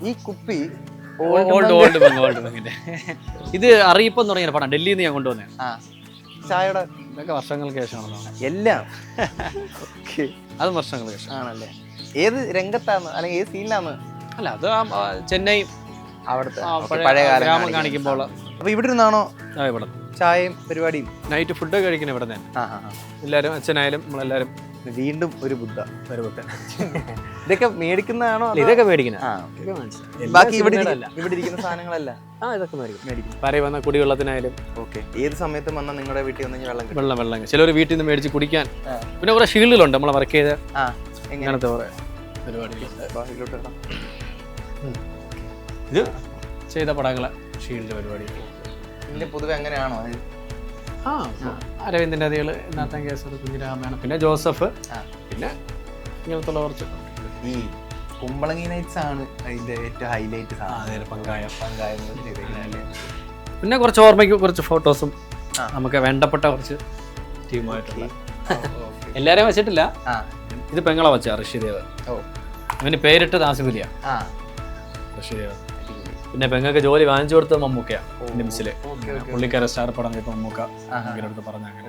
ഈ കുപ്പി ഓൾഡ് ബംഗിന്റെ ഇത് അറിയിപ്പെന്ന് തുടങ്ങിയ പടം ഡൽഹിയിൽ നിന്ന് ഞാൻ കൊണ്ടുവന്നേ. ചായയുടെ ഇതൊക്കെ വർഷങ്ങൾക്ക് ശേഷമാണല്ലോ. എല്ലാം അത് വർഷങ്ങൾക്ക് ശേഷം ആണല്ലേ. ഏത് രംഗത്താന്ന് അല്ലെങ്കിൽ ഏത് സീനിലാന്ന്? അല്ല അത് ചെന്നൈ അവിടുത്തെ പഴയ ഗ്രാമം കാണിക്കുമ്പോൾ. അപ്പൊ ഇവിടെ ഇരുന്നാണോ ഇവിടെ ചായയും പരിപാടിയും? നൈറ്റ് ഫുഡ് കഴിക്കുന്നത് ഇവിടെ തന്നെ. എല്ലാവരും അച്ഛനായാലും നമ്മളെല്ലാവരും വീണ്ടും ഒരു ബുദ്ധ. ഇതൊക്കെ മേടിക്കുന്നതാണോ? ഇതൊക്കെ മേടിക്കുന്നത്. ബാക്കി ഇവിടെ ഇരിക്കുന്ന സാധനങ്ങളല്ല. ഇതൊക്കെ മേടിക്കും. പറയ വന്ന കുടിവെള്ളത്തിനായാലും. ഓക്കെ. ഏത് സമയത്തും വന്നാൽ നിങ്ങളുടെ വീട്ടിൽ വന്നെങ്കിൽ വെള്ളം ചിലർ വീട്ടിൽ നിന്ന് മേടിച്ച് കുടിക്കാൻ. പിന്നെ കുറെ ഷീൽഡിലുണ്ട് നമ്മളെ വർക്ക് ചെയ്ത് അങ്ങനത്തെ കുറെ പരിപാടികളുണ്ട്. ഇത് ചെയ്ത പടങ്ങളെ ഷീൽഡ് പരിപാടി. ഇതിന്റെ പൊതുവെ അങ്ങനെയാണോ? അരവിന്ദന്റെ അതികൾ, നാത്താൻ കേസർ, കുഞ്ഞിരാമായണം, പിന്നെ ജോസഫ്, പിന്നെ ഇങ്ങനത്തെ കുറച്ച്. ഈ കുമ്പളങ്ങി നൈറ്റ്സ് ആണ് അതിന്റെ ഏറ്റവും ഹൈലൈറ്റ്. പങ്കായം. പിന്നെ കുറച്ച് ഓർമ്മയ്ക്ക് കുറച്ച് ഫോട്ടോസും നമുക്ക് വേണ്ടപ്പെട്ട കുറച്ച് ടീമായിട്ടുള്ള. എല്ലാരെയും വെച്ചിട്ടില്ല. ഇത് പെങ്ങളെ വെച്ച ഋഷിദേവ്. അവന് പേരിട്ട് ആസിഫലിയ ഋഷിദേവ്. പിന്നെ പെങ്ങൾക്ക് ജോലി വാങ്ങിച്ചു കൊടുത്ത മമ്മൂക്കയാണ് നിംസില്. പുള്ളിക്കാരെ സ്റ്റാർ പടം ഇപ്പൊ മമ്മൂക്ക അടുത്ത് പറഞ്ഞ അങ്ങനെ.